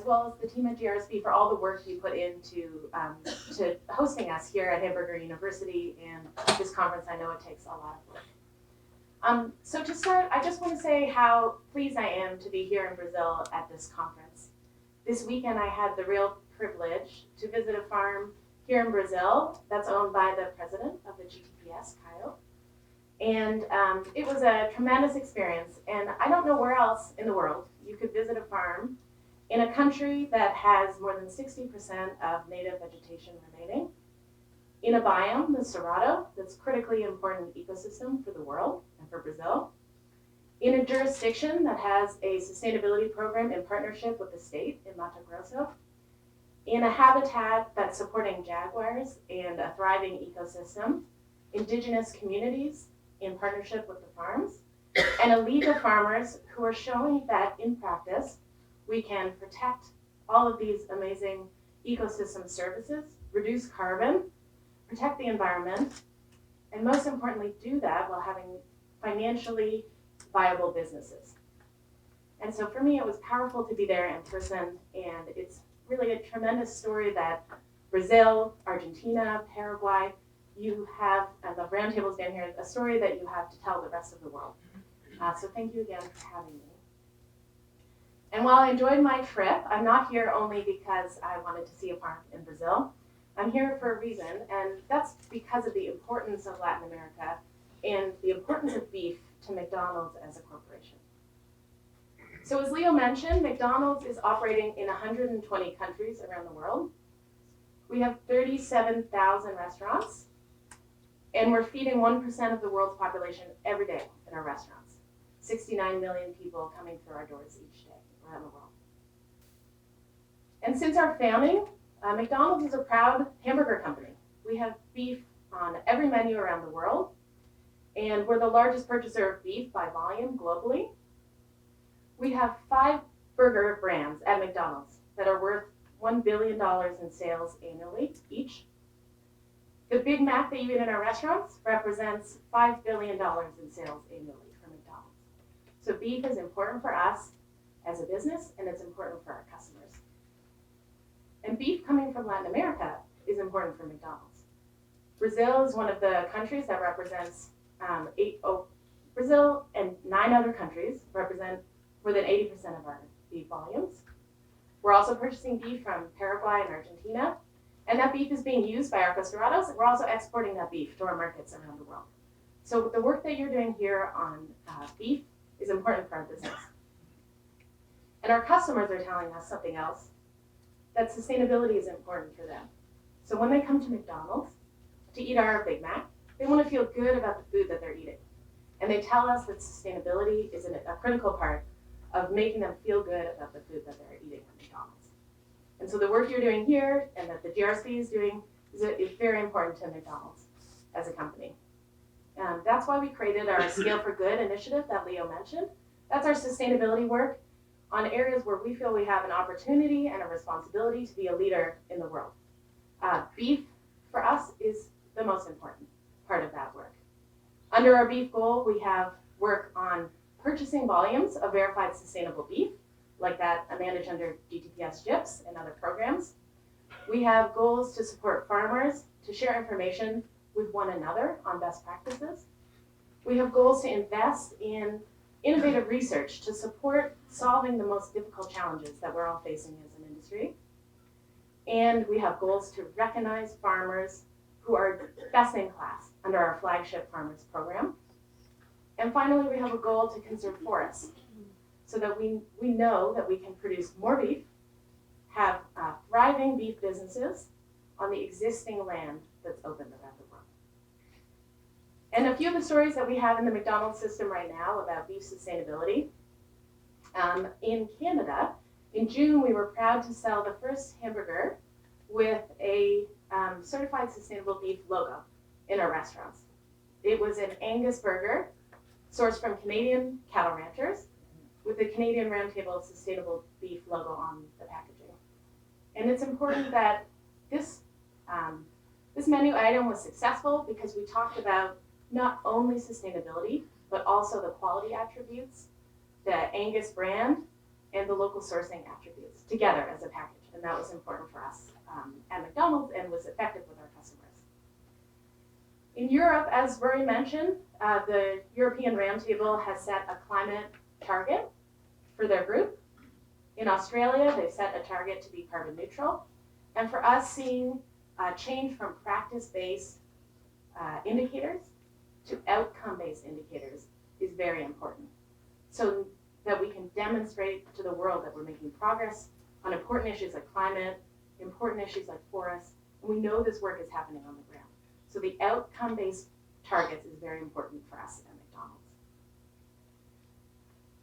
as well as the team at GRSB for all the work you put into to hosting us here at Hamburguer University and this conference. I know it takes a lot of work. So to start, I just want to say how pleased I am to be here in Brazil at this conference. This weekend I had the real privilege to visit a farm here in Brazil that's owned by the president of the GTPS, Rachael. And it was a tremendous experience. And I don't know where else in the world you could visit a farm in a country that has more than 60% of native vegetation remaining, in a biome, the Cerrado, that's critically important ecosystem for the world and for Brazil, in a jurisdiction that has a sustainability program in partnership with the state in Mato Grosso, in a habitat that's supporting jaguars and a thriving ecosystem, indigenous communities in partnership with the farms, and a league of farmers who are showing that in practice, we can protect all of these amazing ecosystem services, reduce carbon, protect the environment, and most importantly, do that while having financially viable businesses. And so for me, it was powerful to be there in person, and it's really a tremendous story that Brazil, Argentina, Paraguay, you have, and the roundtables down here, a story that you have to tell the rest of the world. So thank you again for having me. And while I enjoyed my trip, I'm not here only because I wanted to see a farm in Brazil. I'm here for a reason, and that's because of the importance of Latin America and the importance of beef to McDonald's as a corporation. So as Leo mentioned, McDonald's is operating in 120 countries around the world. We have 37,000 restaurants, and we're feeding 1% of the world's population every day in our restaurants. 69 million people coming through our doors each day around the world. And since our founding, McDonald's is a proud hamburger company. We have beef on every menu around the world, and we're the largest purchaser of beef by volume globally. We have 5 burger brands at McDonald's that are worth $1 billion in sales annually each. The Big Mac that you eat in our restaurants represents $5 billion in sales annually for McDonald's. So beef is important for us as a business, and it's important for our customers. And beef coming from Latin America is important for McDonald's. Brazil is one of the countries that represents Brazil and 9 other countries represent more than 80% of our beef volumes. We're also purchasing beef from Paraguay and Argentina, and that beef is being used by Arcos Dorados, and we're also exporting that beef to our markets around the world. So the work that you're doing here on beef is important for our business. And our customers are telling us something else, that sustainability is important for them. So when they come to McDonald's to eat our Big Mac, they want to feel good about the food that they're eating. And they tell us that sustainability is a critical part of making them feel good about the food that they're eating at McDonald's. And so the work you're doing here and that the GRSB is doing is very important to McDonald's as a company. That's why we created our Scale for Good initiative that Leo mentioned. That's our sustainability work on areas where we feel we have an opportunity and a responsibility to be a leader in the world. Beef, for us, is the most important part of that work. Under our beef goal, we have work on purchasing volumes of verified sustainable beef, like that managed under GTPS JIPS and other programs. We have goals to support farmers to share information with one another on best practices. We have goals to invest in innovative research to support solving the most difficult challenges that we're all facing as an industry. And we have goals to recognize farmers who are best in class under our flagship Farmers Program. And finally, we have a goal to conserve forests so that we know that we can produce more beef, have thriving beef businesses on the existing land that's open around the world. And a few of the stories that we have in the McDonald's system right now about beef sustainability. In Canada, in June, we were proud to sell the first hamburger with a certified sustainable beef logo in our restaurants. It was an Angus burger sourced from Canadian cattle ranchers with the Canadian Roundtable Sustainable Beef logo on the packaging. And it's important that this menu item was successful because we talked about not only sustainability, but also the quality attributes, the Angus brand, and the local sourcing attributes together as a package. And that was important for us at McDonald's and was effective with our customers. In Europe, as Rory mentioned, the European Roundtable has set a climate target for their group. In Australia, they've set a target to be carbon neutral. And for us, seeing change from practice-based indicators to outcome-based indicators is very important, so that we can demonstrate to the world that we're making progress on important issues like climate, important issues like forests, and we know this work is happening on the ground. So the outcome-based targets is very important for us at McDonald's.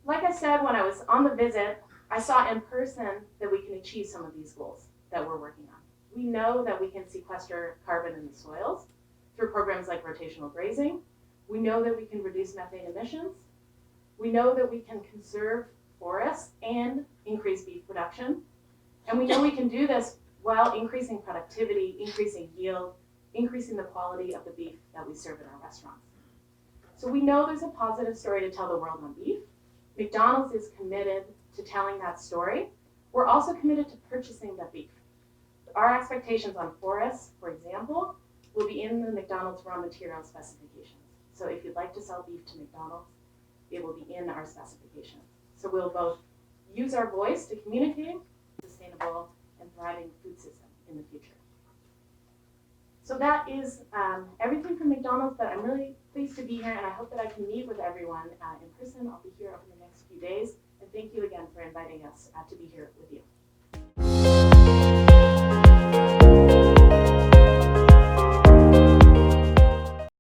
Like I said, when I was on the visit, I saw in person that we can achieve some of these goals that we're working on. We know that we can sequester carbon in the soils through programs like rotational grazing. We know that we can reduce methane emissions. We know that we can conserve forests and increase beef production. And we know we can do this while increasing productivity, increasing yield, increasing the quality of the beef that we serve in our restaurants. So we know there's a positive story to tell the world on beef. McDonald's is committed to telling that story. We're also committed to purchasing that beef. Our expectations on forests, for example, will be in the McDonald's raw material specifications. So if you'd like to sell beef to McDonald's, it will be in our specifications. So we'll both use our voice to communicate a sustainable and thriving food system in the future. So that is everything from McDonald's, but I'm really pleased to be here, and I hope that I can meet with everyone in person. I'll be here over the next few days, and thank you again for inviting us to be here with you.